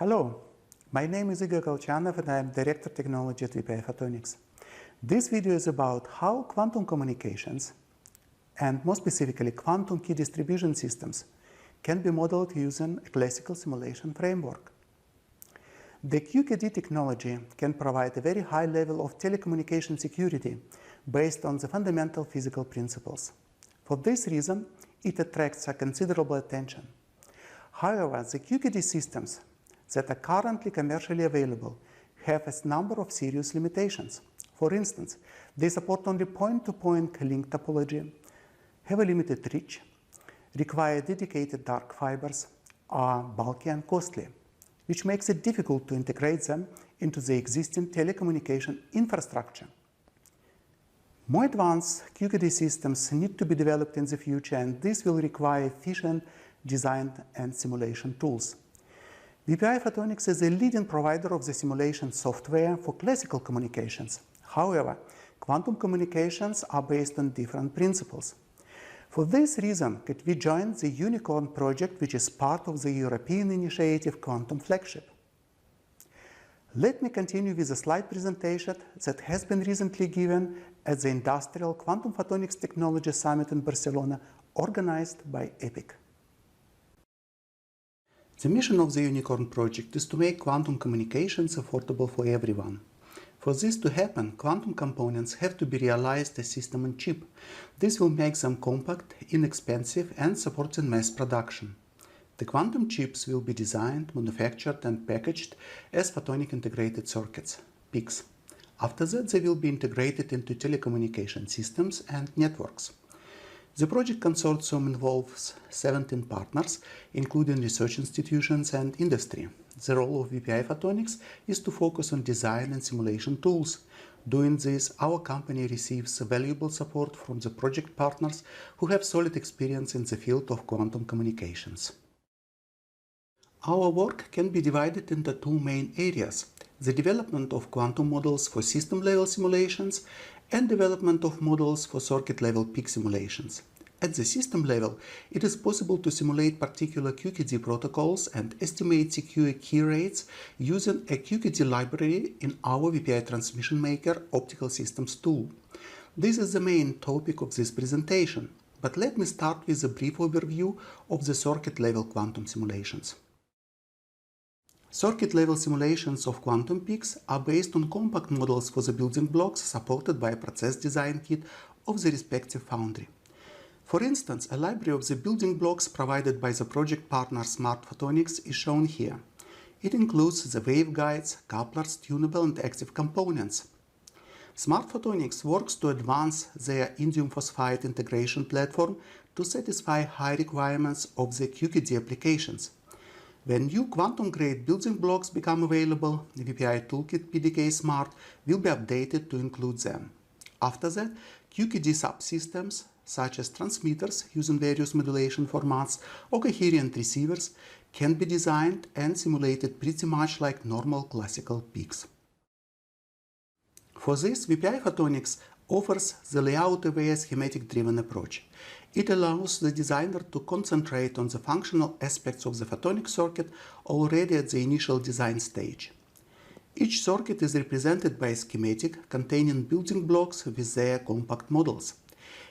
Hello, my name is Igor Koltchanov and I am Director of Technology at VPIphotonics. This video is about how quantum communications, and more specifically quantum key distribution systems, can be modeled using a classical simulation framework. The QKD technology can provide a very high level of telecommunication security based on the fundamental physical principles. For this reason, it attracts a considerable attention. However, the QKD systems that are currently commercially available have a number of serious limitations. For instance, they support only point-to-point link topology, have a limited reach, require dedicated dark fibers, are bulky and costly, which makes it difficult to integrate them into the existing telecommunication infrastructure. More advanced QKD systems need to be developed in the future, and this will require efficient design and simulation tools. VPIphotonics is a leading provider of the simulation software for classical communications. However, quantum communications are based on different principles. For this reason, we joined the Unicorn project, which is part of the European initiative Quantum Flagship. Let me continue with a slide presentation that has been recently given at the Industrial Quantum Photonics Technology Summit in Barcelona, organized by EPIC. The mission of the Unicorn project is to make quantum communications affordable for everyone. For this to happen, quantum components have to be realized as system on chip. This will make them compact, inexpensive, and support in mass production. The quantum chips will be designed, manufactured, and packaged as photonic integrated circuits, PICs. After that, they will be integrated into telecommunication systems and networks. The project consortium involves 17 partners, including research institutions and industry. The role of VPIphotonics is to focus on design and simulation tools. Doing this, our company receives valuable support from the project partners who have solid experience in the field of quantum communications. Our work can be divided into two main areas: the development of quantum models for system-level simulations and development of models for circuit-level PIC simulations. At the system level, it is possible to simulate particular QKD protocols and estimate secure key rates using a QKD library in our VPI Transmission Maker optical systems tool. This is the main topic of this presentation, but let me start with a brief overview of the circuit-level quantum simulations. Circuit-level simulations of quantum PICs are based on compact models for the building blocks supported by a process design kit of the respective foundry. For instance, a library of the building blocks provided by the project partner Smart Photonics is shown here. It includes the waveguides, couplers, tunable and active components. Smart Photonics works to advance their indium phosphide integration platform to satisfy high requirements of the QKD applications. When new quantum-grade building blocks become available, the VPI Toolkit PDK Smart will be updated to include them. After that, QKD subsystems, such as transmitters using various modulation formats or coherent receivers, can be designed and simulated pretty much like normal classical PICs. For this, VPIphotonics offers the layout-aware schematic-driven approach. It allows the designer to concentrate on the functional aspects of the photonic circuit already at the initial design stage. Each circuit is represented by a schematic containing building blocks with their compact models.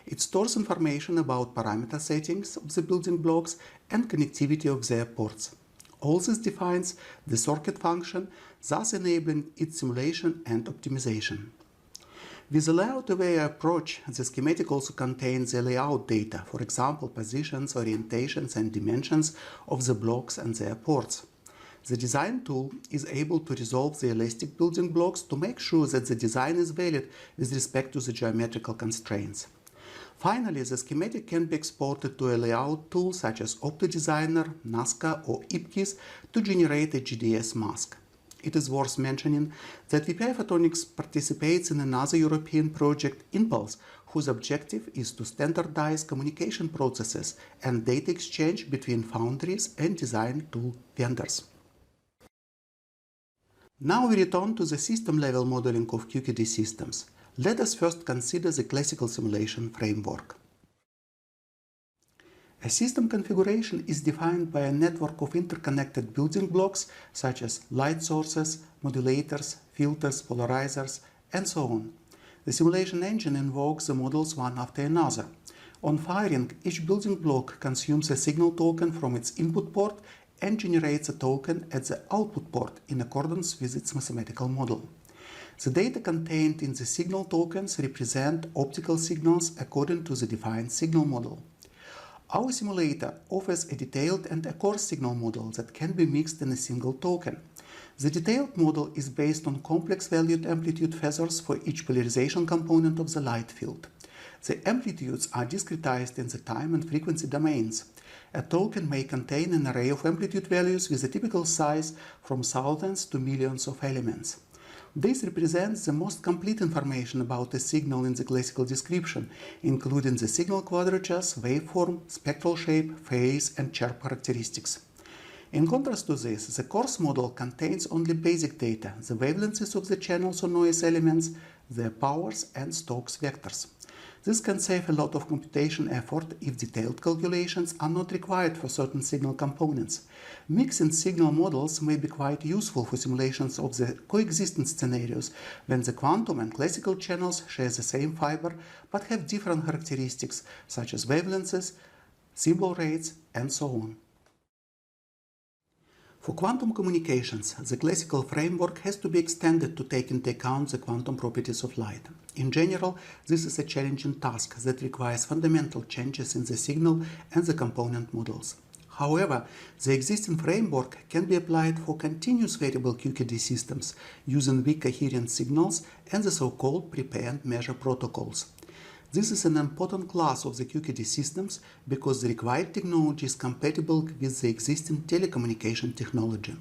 It stores information about parameter settings of the building blocks and connectivity of their ports. All this defines the circuit function, thus enabling its simulation and optimization. With the layout-aware approach, the schematic also contains the layout data, for example, positions, orientations, and dimensions of the blocks and their ports. The design tool is able to resolve the elastic building blocks to make sure that the design is valid with respect to the geometrical constraints. Finally, the schematic can be exported to a layout tool such as OptoDesigner, Nazca, or IPKIS to generate a GDS mask. It is worth mentioning that VPIphotonics participates in another European project, Impulse, whose objective is to standardize communication processes and data exchange between foundries and design tool vendors. Now we return to the system-level modeling of QKD systems. Let us first consider the classical simulation framework. A system configuration is defined by a network of interconnected building blocks such as light sources, modulators, filters, polarizers, and so on. The simulation engine invokes the models one after another. On firing, each building block consumes a signal token from its input port and generates a token at the output port in accordance with its mathematical model. The data contained in the signal tokens represent optical signals according to the defined signal model. Our simulator offers a detailed and a coarse signal model that can be mixed in a single token. The detailed model is based on complex-valued amplitude feathers for each polarization component of the light field. The amplitudes are discretized in the time and frequency domains. A token may contain an array of amplitude values with a typical size from thousands to millions of elements. This represents the most complete information about a signal in the classical description, including the signal quadratures, waveform, spectral shape, phase, and chirp characteristics. In contrast to this, the coarse model contains only basic data, the wavelengths of the channels or noise elements, their powers, and Stokes vectors. This can save a lot of computation effort if detailed calculations are not required for certain signal components. Mixing signal models may be quite useful for simulations of the coexistence scenarios when the quantum and classical channels share the same fiber but have different characteristics such as wavelengths, symbol rates, and so on. For quantum communications, the classical framework has to be extended to take into account the quantum properties of light. In general, this is a challenging task that requires fundamental changes in the signal and the component models. However, the existing framework can be applied for continuous variable QKD systems using weak-coherent signals and the so-called prepare and measure protocols. This is an important class of the QKD systems because the required technology is compatible with the existing telecommunication technology.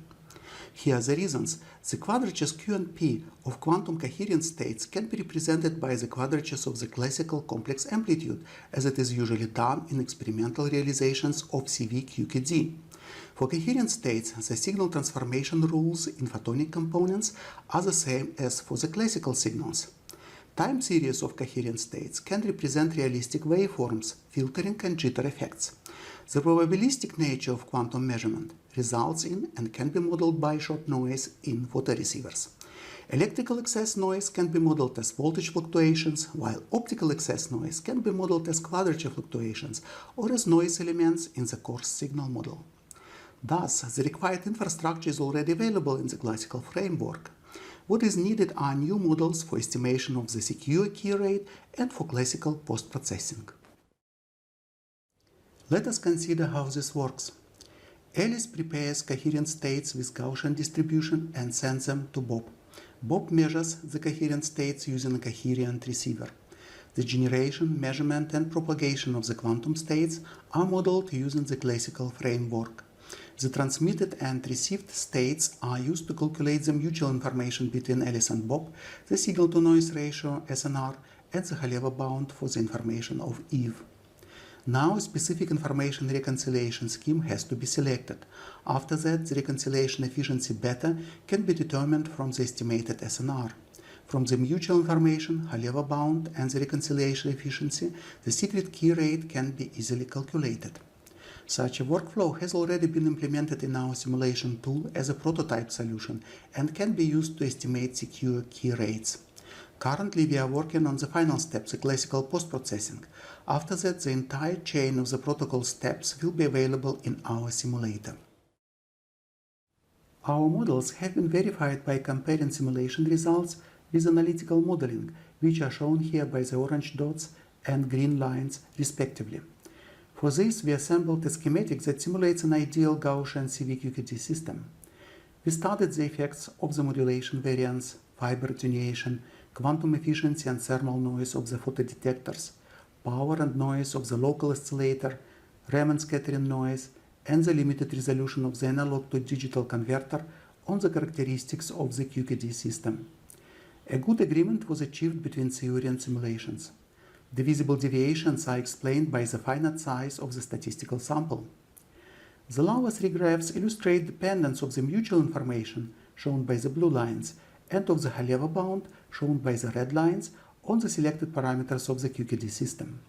Here are the reasons. The quadratures Q and P of quantum coherent states can be represented by the quadratures of the classical complex amplitude, as it is usually done in experimental realizations of CV QKD. For coherent states, the signal transformation rules in photonic components are the same as for the classical signals. Time series of coherent states can represent realistic waveforms, filtering and jitter effects. The probabilistic nature of quantum measurement results in and can be modeled by shot noise in photoreceivers. Electrical excess noise can be modeled as voltage fluctuations, while optical excess noise can be modeled as quadrature fluctuations or as noise elements in the coarse signal model. Thus, the required infrastructure is already available in the classical framework. What is needed are new models for estimation of the secure key rate and for classical post-processing. Let us consider how this works. Alice prepares coherent states with Gaussian distribution and sends them to Bob. Bob measures the coherent states using a coherent receiver. The generation, measurement, and propagation of the quantum states are modeled using the classical framework. The transmitted and received states are used to calculate the mutual information between Alice and Bob, the signal-to-noise ratio SNR, and the Haleva bound for the information of Eve. Now a specific information reconciliation scheme has to be selected. After that, the reconciliation efficiency beta can be determined from the estimated SNR. From the mutual information, Haleva bound, and the reconciliation efficiency, the secret key rate can be easily calculated. Such a workflow has already been implemented in our simulation tool as a prototype solution and can be used to estimate secure key rates. Currently, we are working on the final step, the classical post-processing. After that, the entire chain of the protocol steps will be available in our simulator. Our models have been verified by comparing simulation results with analytical modeling, which are shown here by the orange dots and green lines, respectively. For this, we assembled a schematic that simulates an ideal Gaussian CV QKD system. We studied the effects of the modulation variance, fiber attenuation, quantum efficiency and thermal noise of the photodetectors, power and noise of the local oscillator, Raman scattering noise, and the limited resolution of the analog to digital converter on the characteristics of the QKD system. A good agreement was achieved between theory and simulations. The visible deviations are explained by the finite size of the statistical sample. The lower three graphs illustrate dependence of the mutual information, shown by the blue lines, and of the Haleva bound, shown by the red lines, on the selected parameters of the QKD system.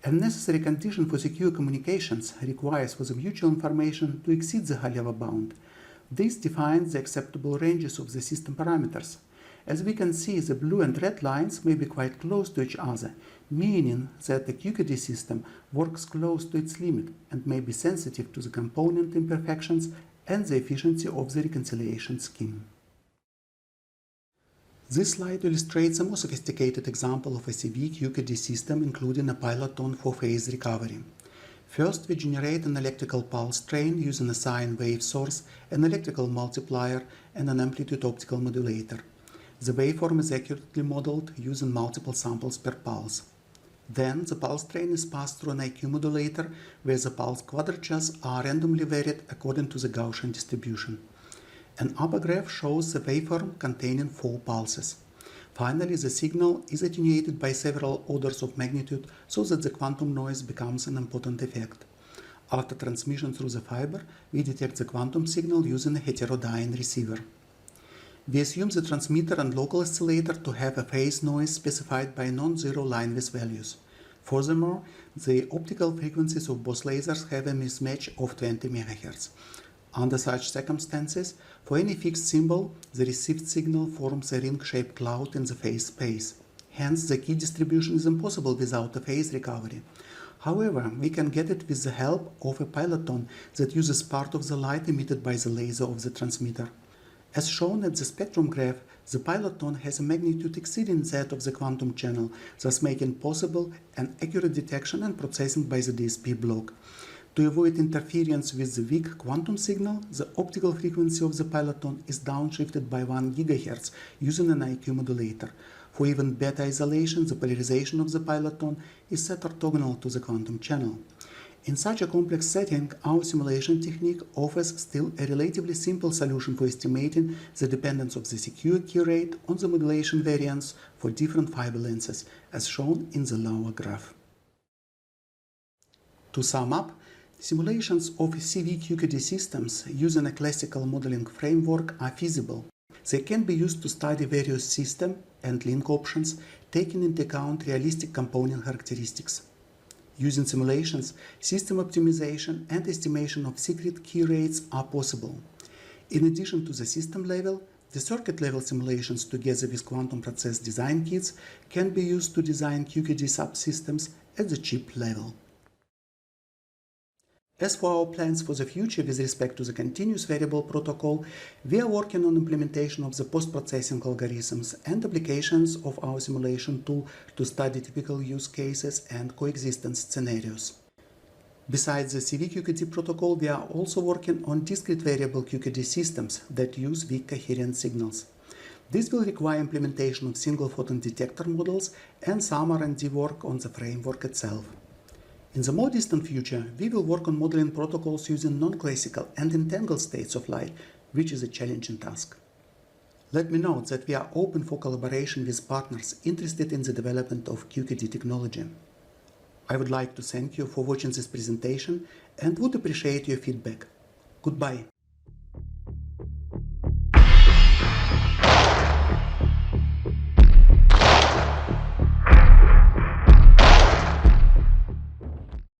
A necessary condition for secure communications requires for the mutual information to exceed the high-level bound. This defines the acceptable ranges of the system parameters. As we can see, the blue and red lines may be quite close to each other, meaning that the QKD system works close to its limit and may be sensitive to the component imperfections and the efficiency of the reconciliation scheme. This slide illustrates a more sophisticated example of a CV QKD system, including a piloton for phase recovery. First, we generate an electrical pulse train using a sine wave source, an electrical multiplier, and an amplitude optical modulator. The waveform is accurately modeled using multiple samples per pulse. Then, the pulse train is passed through an IQ modulator, where the pulse quadratures are randomly varied according to the Gaussian distribution. An upper graph shows the waveform containing 4 pulses. Finally, the signal is attenuated by several orders of magnitude so that the quantum noise becomes an important effect. After transmission through the fiber, we detect the quantum signal using a heterodyne receiver. We assume the transmitter and local oscillator to have a phase noise specified by non-zero line width values. Furthermore, the optical frequencies of both lasers have a mismatch of 20 MHz. Under such circumstances, for any fixed symbol, the received signal forms a ring-shaped cloud in the phase space. Hence, the key distribution is impossible without a phase recovery. However, we can get it with the help of a piloton that uses part of the light emitted by the laser of the transmitter. As shown at the spectrum graph, the piloton has a magnitude exceeding that of the quantum channel, thus making possible an accurate detection and processing by the DSP block. To avoid interference with the weak quantum signal, the optical frequency of the piloton is downshifted by 1 GHz using an IQ modulator. For even better isolation, the polarization of the piloton is set orthogonal to the quantum channel. In such a complex setting, our simulation technique offers still a relatively simple solution for estimating the dependence of the secure key rate on the modulation variance for different fiber lengths, as shown in the lower graph. To sum up, simulations of CV QKD systems using a classical modeling framework are feasible. They can be used to study various system and link options, taking into account realistic component characteristics. Using simulations, system optimization and estimation of secret key rates are possible. In addition to the system level, the circuit level simulations together with quantum process design kits can be used to design QKD subsystems at the chip level. As for our plans for the future with respect to the continuous variable protocol, we are working on implementation of the post-processing algorithms and applications of our simulation tool to study typical use cases and coexistence scenarios. Besides the CV QKD protocol, we are also working on discrete variable QKD systems that use weak-coherent signals. This will require implementation of single photon detector models and some R&D work on the framework itself. In the more distant future, we will work on modeling protocols using non-classical and entangled states of light, which is a challenging task. Let me note that we are open for collaboration with partners interested in the development of QKD technology. I would like to thank you for watching this presentation and would appreciate your feedback. Goodbye.